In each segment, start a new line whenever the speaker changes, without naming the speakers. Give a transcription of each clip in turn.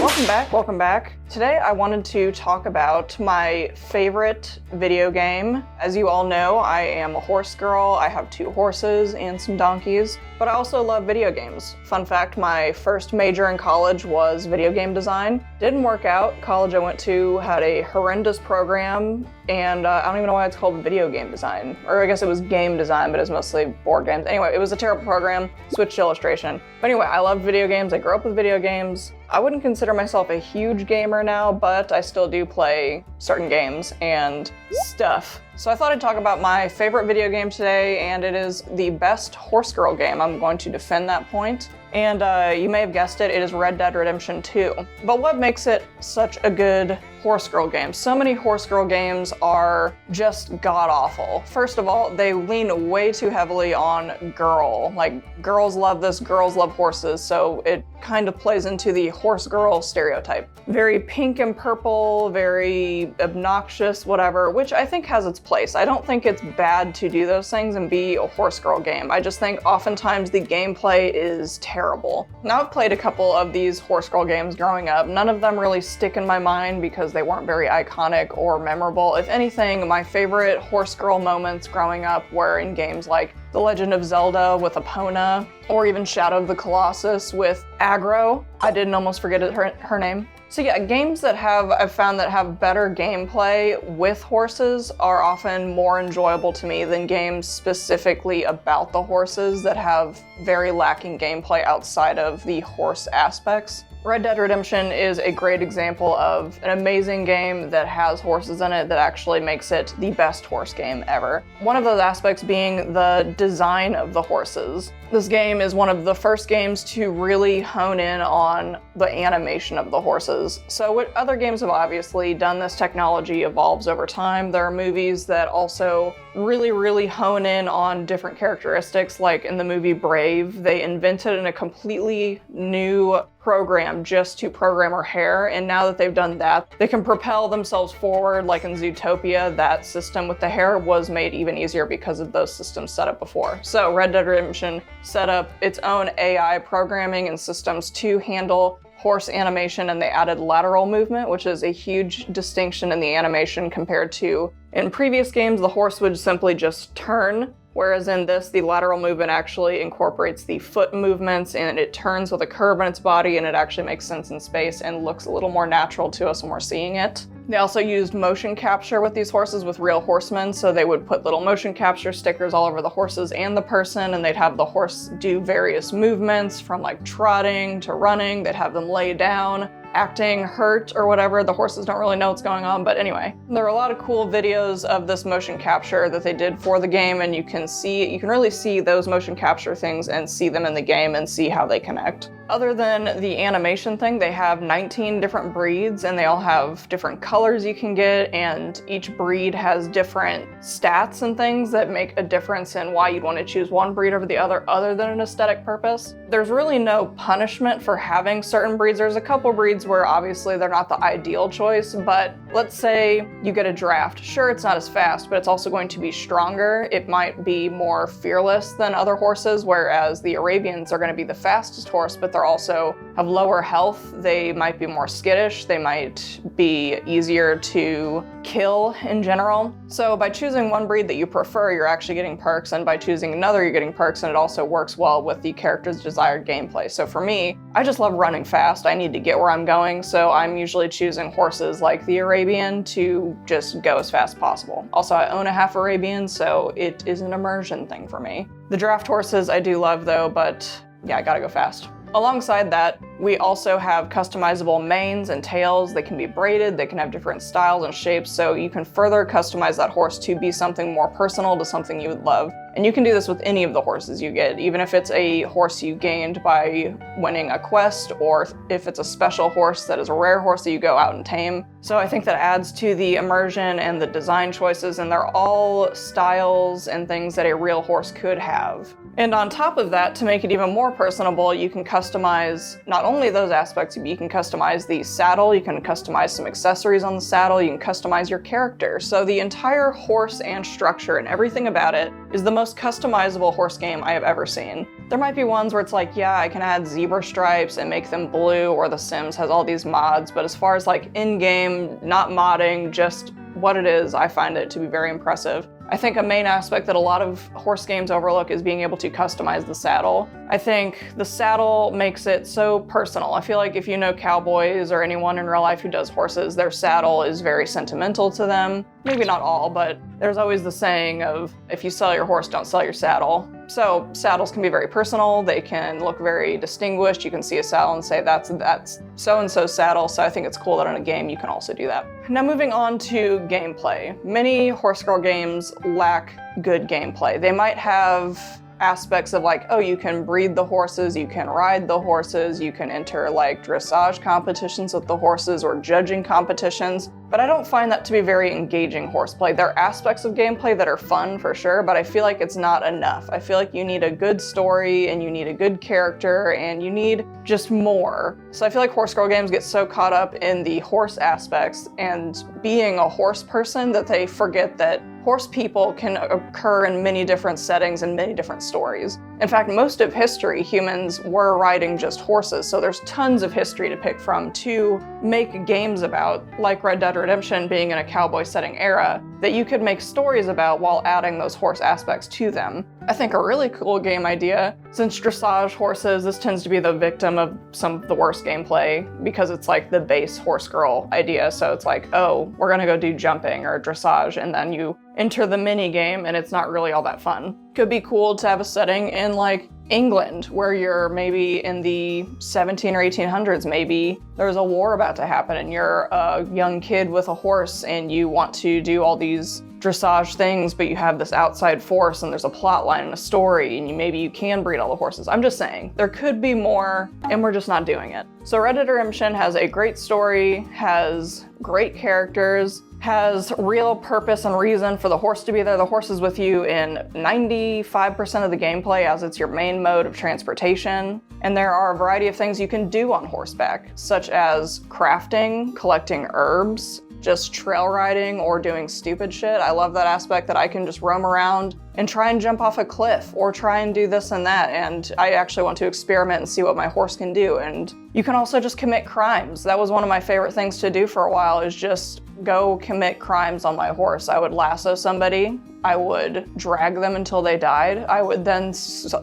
Welcome back. Today I wanted to talk about my favorite video game. As you all know, I am a horse girl. I have 2 horses and some donkeys, but I also love video games. Fun fact, my first major in college was video game design. Didn't work out. College I went to had a horrendous program, and I don't even know why it's called video game design. Or I guess it was game design, but it was mostly board games. Anyway, it was a terrible program. Switched to illustration. But anyway, I love video games. I grew up with video games. I wouldn't consider myself a huge gamer now, but I still do play certain games and stuff. So I thought I'd talk about my favorite video game today, and it is the best Horsegirl game. I'm going to defend that point. And you may have guessed it, it is Red Dead Redemption 2. But what makes it such a good Horsegirl game? So many Horsegirl games are just god-awful. First of all, they lean way too heavily on girl. Like, girls love this, girls love horses, so it kind of plays into the horse girl stereotype. Very pink and purple, very obnoxious, whatever, which I think has its place. I don't think it's bad to do those things and be a horse girl game. I just think oftentimes the gameplay is terrible. Now, I've played a couple of these horse girl games growing up. None of them really stick in my mind because they weren't very iconic or memorable. If anything, my favorite horse girl moments growing up were in games like The Legend of Zelda with Epona, or even Shadow of the Colossus with Agro. I didn't almost forget her name. So yeah, games that I've found that have better gameplay with horses are often more enjoyable to me than games specifically about the horses that have very lacking gameplay outside of the horse aspects. Red Dead Redemption is a great example of an amazing game that has horses in it that actually makes it the best horse game ever. One of those aspects being the design of the horses. This game is one of the first games to really hone in on the animation of the horses. So what other games have obviously done, this technology evolves over time. There are movies that also really hone in on different characteristics, like in the movie Brave, they invented a completely new program just to program her hair, and now that they've done that, they can propel themselves forward. Like in Zootopia, that system with the hair was made even easier because of those systems set up before. So Red Dead Redemption set up its own AI programming and systems to handle horse animation, and they added lateral movement, which is a huge distinction in the animation compared to in previous games, the horse would simply just turn. Whereas in this, the lateral movement actually incorporates the foot movements, and it turns with a curve in its body, and it actually makes sense in space and looks a little more natural to us when we're seeing it. They also used motion capture with these horses with real horsemen, so they would put little motion capture stickers all over the horses and the person, and they'd have the horse do various movements from like trotting to running. They'd have them lay down, acting hurt or whatever. The horses don't really know what's going on, but anyway. There are a lot of cool videos of this motion capture that they did for the game, and you can really see those motion capture things and see them in the game and see how they connect. Other than the animation thing, they have 19 different breeds, and they all have different colors you can get, and each breed has different stats and things that make a difference in why you'd want to choose one breed over the other than an aesthetic purpose. There's really no punishment for having certain breeds. There's a couple breeds where obviously they're not the ideal choice, but let's say you get a draft. Sure, it's not as fast, but it's also going to be stronger. It might be more fearless than other horses, whereas the Arabians are going to be the fastest horse, but they're also have lower health. They might be more skittish. They might be easier to kill in general. So by choosing one breed that you prefer, you're actually getting perks, and by choosing another, you're getting perks, and it also works well with the character's desired gameplay. So for me, I just love running fast. I need to get where I'm going, so I'm usually choosing horses like the Arabian to just go as fast as possible. Also, I own a half Arabian, so it is an immersion thing for me. The draft horses I do love though, but yeah, I gotta go fast. Alongside that, we also have customizable manes and tails. They can be braided, they can have different styles and shapes, so you can further customize that horse to be something more personal, to something you would love. And you can do this with any of the horses you get, even if it's a horse you gained by winning a quest, or if it's a special horse that is a rare horse that you go out and tame. So I think that adds to the immersion and the design choices, and they're all styles and things that a real horse could have. And on top of that, to make it even more personable, you can customize not only those aspects, but you can customize the saddle, you can customize some accessories on the saddle, you can customize your character. So the entire horse and structure and everything about it is the most customizable horse game I have ever seen. There might be ones where it's like, yeah, I can add zebra stripes and make them blue, or The Sims has all these mods, but as far as like in-game, not modding, just what it is, I find it to be very impressive. I think a main aspect that a lot of horse games overlook is being able to customize the saddle. I think the saddle makes it so personal. I feel like if you know cowboys or anyone in real life who does horses, their saddle is very sentimental to them. Maybe not all, but there's always the saying of, if you sell your horse, don't sell your saddle. So saddles can be very personal. They can look very distinguished. You can see a saddle and say, that's so-and-so's saddle. So I think it's cool that in a game you can also do that. Now moving on to gameplay. Many Horsegirl games lack good gameplay. They might have aspects of like, oh, you can breed the horses, you can ride the horses, you can enter like dressage competitions with the horses or judging competitions, but I don't find that to be very engaging horseplay. There are aspects of gameplay that are fun for sure, but I feel like it's not enough. I feel like you need a good story and you need a good character and you need just more. So I feel like Horsegirl games get so caught up in the horse aspects and being a horse person that they forget that horse people can occur in many different settings and many different stories. In fact, most of history, humans were riding just horses, so there's tons of history to pick from to make games about, like Red Dead Redemption being in a cowboy setting era, that you could make stories about while adding those horse aspects to them. I think a really cool game idea, since dressage horses, this tends to be the victim of some of the worst gameplay because it's like the base Horsegirl idea. So it's like, oh, we're gonna go do jumping or dressage, and then you enter the mini game and it's not really all that fun. Could be cool to have a setting in like England where you're maybe in the 17 or 1800s, maybe there's a war about to happen and you're a young kid with a horse and you want to do all these dressage things, but you have this outside force and there's a plot line and a story and maybe you can breed all the horses. I'm just saying, there could be more and we're just not doing it. So Red Dead Redemption has a great story, has great characters, has real purpose and reason for the horse to be there. The horse is with you in 95% of the gameplay as it's your main mode of transportation. And there are a variety of things you can do on horseback, such as crafting, collecting herbs, just trail riding or doing stupid shit. I love that aspect that I can just roam around and try and jump off a cliff or try and do this and that. And I actually want to experiment and see what my horse can do. And you can also just commit crimes. That was one of my favorite things to do for a while, is just go commit crimes on my horse. I would lasso somebody, I would drag them until they died, I would then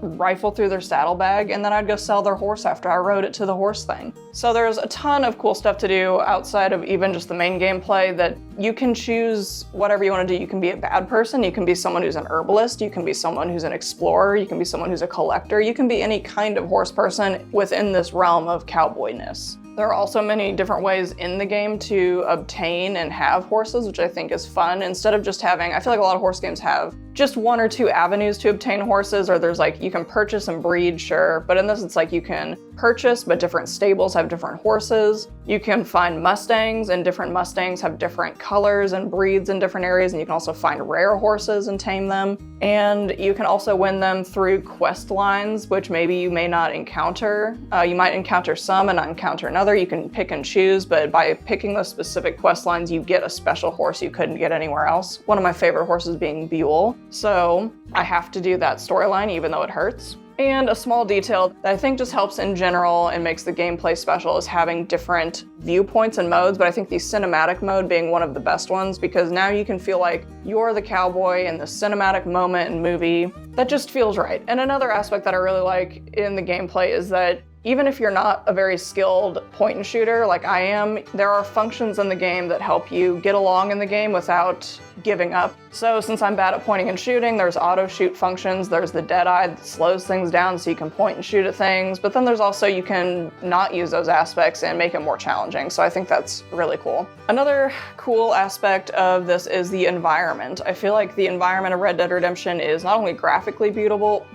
rifle through their saddlebag, and then I'd go sell their horse after I rode it to the horse thing. So there's a ton of cool stuff to do outside of even just the main gameplay that you can choose whatever you want to do. You can be a bad person, you can be someone who's an herbalist, you can be someone who's an explorer, you can be someone who's a collector, you can be any kind of horse person within this realm of cowboyness. There are also many different ways in the game to obtain and have horses, which I think is fun. Instead of just having, I feel like a lot of horse games have just one or two avenues to obtain horses, or there's like, you can purchase and breed, sure. But in this, it's like you can purchase, but different stables have different horses. You can find Mustangs, and different Mustangs have different colors and breeds in different areas, and you can also find rare horses and tame them. And you can also win them through quest lines, which maybe you may not encounter. You might encounter some and not encounter another. You can pick and choose, but by picking those specific quest lines, you get a special horse you couldn't get anywhere else. One of my favorite horses being Buell. So I have to do that storyline even though it hurts. And a small detail that I think just helps in general and makes the gameplay special is having different viewpoints and modes, but I think the cinematic mode being one of the best ones, because now you can feel like you're the cowboy in the cinematic moment and movie. That just feels right. And another aspect that I really like in the gameplay is that even if you're not a very skilled point and shooter like I am, there are functions in the game that help you get along in the game without giving up. So since I'm bad at pointing and shooting, there's auto shoot functions, there's the dead eye that slows things down so you can point and shoot at things, but then there's also, you can not use those aspects and make it more challenging. So I think that's really cool. Another cool aspect of this is the environment. I feel like the environment of Red Dead Redemption is not only graphically beautiful,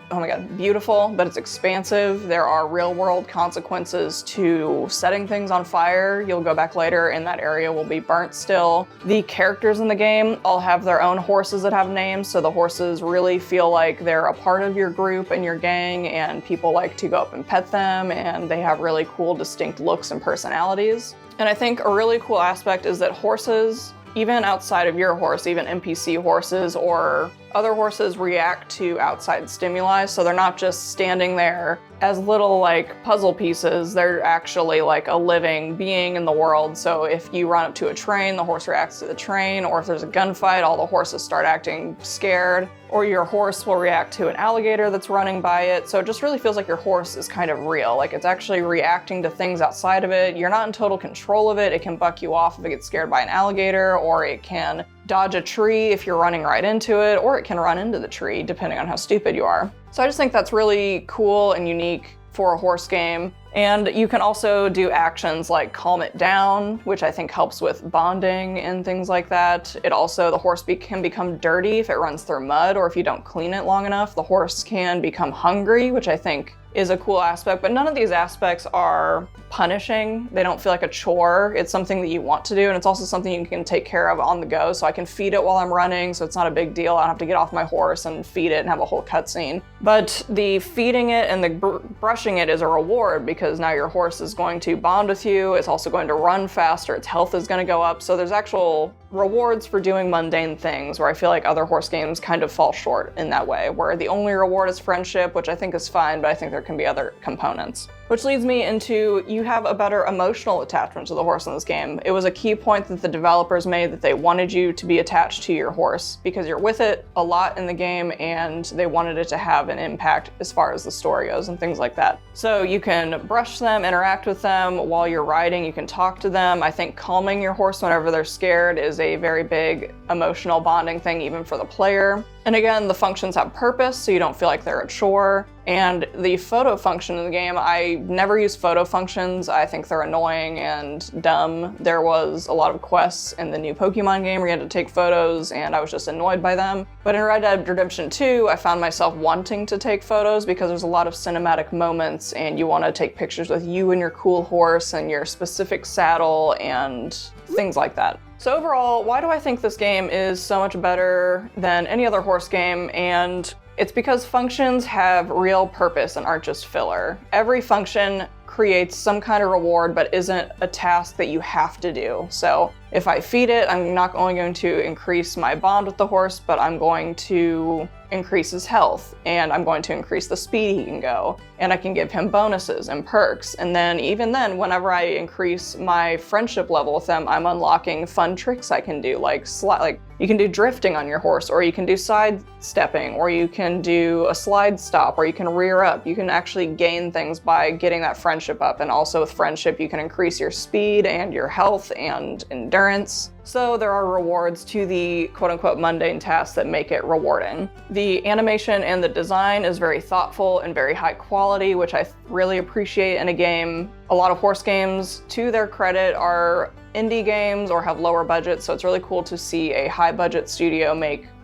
but it's expansive. There are real world consequences to setting things on fire. You'll go back later and that area will be burnt still. The characters in the game all have their own horses that have names, so the horses really feel like they're a part of your group and your gang, and people like to go up and pet them, and they have really cool, distinct looks and personalities. And I think a really cool aspect is that horses, even outside of your horse, even NPC horses or other horses, react to outside stimuli. So they're not just standing there as little like puzzle pieces, they're actually like a living being in the world. So if you run up to a train, the horse reacts to the train, or if there's a gunfight, all the horses start acting scared, or your horse will react to an alligator that's running by it. So it just really feels like your horse is kind of real, like it's actually reacting to things outside of it. You're not in total control of it. It can buck you off if it gets scared by an alligator, or it can dodge a tree if you're running right into it, or it can run into the tree depending on how stupid you are. So I just think that's really cool and unique for a horse game. And you can also do actions like calm it down, which I think helps with bonding and things like that. It also, the horse can become dirty if it runs through mud, or if you don't clean it long enough. The horse can become hungry, which I think is a cool aspect, but none of these aspects are punishing. They don't feel like a chore. It's something that you want to do, and it's also something you can take care of on the go. So I can feed it while I'm running, so it's not a big deal. I don't have to get off my horse and feed it and have a whole cutscene. But the feeding it and the brushing it is a reward, because now your horse is going to bond with you. It's also going to run faster. Its health is going to go up. So there's actual rewards for doing mundane things, where I feel like other horse games kind of fall short in that way, where the only reward is friendship, which I think is fine, but I think there can be other components. Which leads me into, you have a better emotional attachment to the horse in this game. It was a key point that the developers made, that they wanted you to be attached to your horse because you're with it a lot in the game, and they wanted it to have an impact as far as the story goes and things like that. So you can brush them, interact with them while you're riding, you can talk to them. I think calming your horse whenever they're scared is a very big emotional bonding thing, even for the player. And again, the functions have purpose, so you don't feel like they're a chore. And the photo function in the game, I never use photo functions. I think they're annoying and dumb. There was a lot of quests in the new Pokemon game where you had to take photos, and I was just annoyed by them. But in Red Dead Redemption 2, I found myself wanting to take photos because there's a lot of cinematic moments, and you want to take pictures with you and your cool horse and your specific saddle and things like that. So overall, why do I think this game is so much better than any other horse game? And it's because functions have real purpose and aren't just filler. Every function creates some kind of reward, but isn't a task that you have to do. So if I feed it, I'm not only going to increase my bond with the horse, but I'm going to increase his health, and I'm going to increase the speed he can go, and I can give him bonuses and perks. And then even then, whenever I increase my friendship level with them, I'm unlocking fun tricks I can do, like you can do drifting on your horse, or you can do side stepping, or you can do a slide stop, or you can rear up. You can actually gain things by getting that friendship up, and also with friendship you can increase your speed and your health and endurance. So there are rewards to the quote-unquote mundane tasks that make it rewarding. The animation and the design is very thoughtful and very high quality, which I really appreciate in a game. A lot of horse games, to their credit, are indie games or have lower budgets, so it's really cool to see a high-budget studio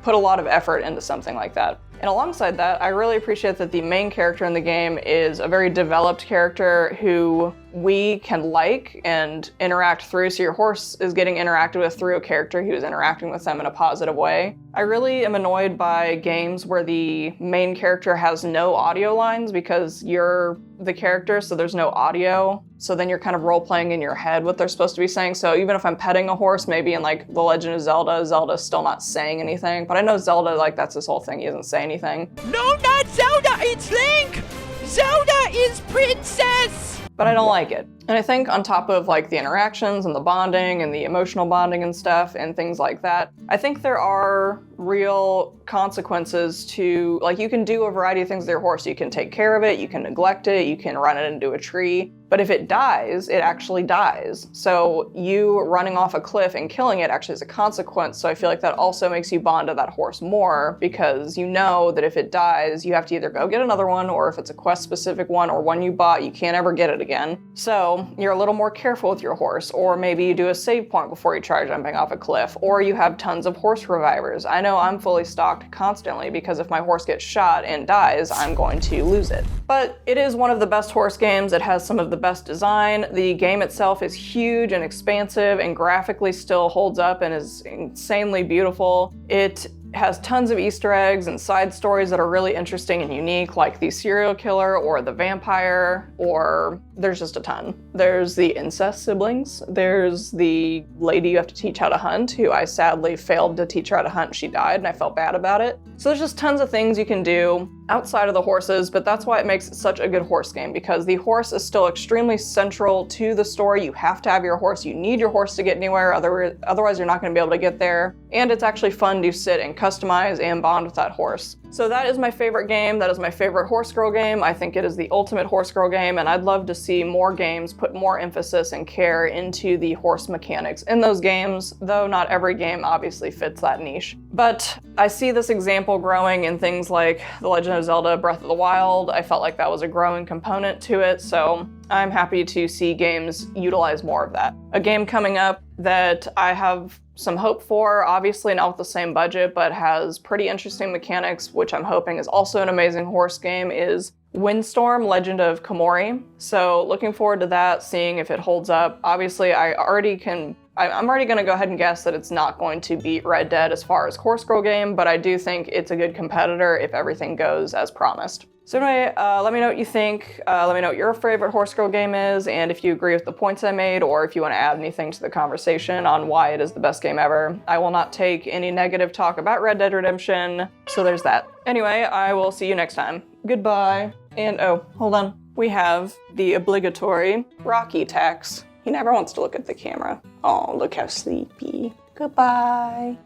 put a lot of effort into something like that. And alongside that, I really appreciate that the main character in the game is a very developed character who we can like and interact through, so your horse is getting interacted with through a character who's interacting with them in a positive way. I really am annoyed by games where the main character has no audio lines because you're the character, so there's no audio. So then you're kind of role-playing in your head what they're supposed to be saying. So even if I'm petting a horse, maybe in like The Legend of Zelda, Zelda's still not saying anything. But I know Zelda, like, that's his whole thing, he doesn't say anything.
No, not Zelda, it's Link! Zelda is Princess!
But I don't like it. And I think on top of like the interactions and the bonding and the emotional bonding and stuff and things like that, I think there are real consequences to, like, you can do a variety of things with your horse. You can take care of it, you can neglect it, you can run it into a tree, but if it dies, it actually dies. So you running off a cliff and killing it actually is a consequence. So I feel like that also makes you bond to that horse more, because you know that if it dies, you have to either go get another one, or if it's a quest specific one or one you bought, you can't ever get it again. So you're a little more careful with your horse, or maybe you do a save point before you try jumping off a cliff, or you have tons of horse revivers. I know I'm fully stocked constantly because if my horse gets shot and dies, I'm going to lose it. But it is one of the best horse games. It has some of the best design. The game itself is huge and expansive and graphically still holds up and is insanely beautiful. It has tons of Easter eggs and side stories that are really interesting and unique, like the serial killer or the vampire, or there's just a ton. There's the incest siblings. There's the lady you have to teach how to hunt, who I sadly failed to teach her how to hunt. She died and I felt bad about it. So there's just tons of things you can do outside of the horses, but that's why it makes it such a good horse game, because the horse is still extremely central to the story. You have to have your horse. You need your horse to get anywhere, otherwise you're not going to be able to get there. And it's actually fun to sit and customize and bond with that horse. So that is my favorite game. That is my favorite Horsegirl game. I think it is the ultimate Horsegirl game, and I'd love to see more games put more emphasis and care into the horse mechanics in those games, though not every game obviously fits that niche. But I see this example growing in things like The Legend of Zelda Breath of the Wild. I felt like that was a growing component to it, so I'm happy to see games utilize more of that. A game coming up that I have some hope for, obviously not with the same budget, but has pretty interesting mechanics, which I'm hoping is also an amazing horse game, is Windstorm Legend of Komori. So looking forward to that, seeing if it holds up. Obviously, I'm already gonna go ahead and guess that it's not going to beat Red Dead as far as Horsegirl game, but I do think it's a good competitor if everything goes as promised. So anyway, let me know what you think. Let me know what your favorite Horsegirl game is, and if you agree with the points I made, or if you want to add anything to the conversation on why it is the best game ever. I will not take any negative talk about Red Dead Redemption, so there's that. Anyway, I will see you next time. Goodbye. And oh, hold on. We have the obligatory Rocky tax. He never wants to look at the camera. Oh, look how sleepy. Goodbye.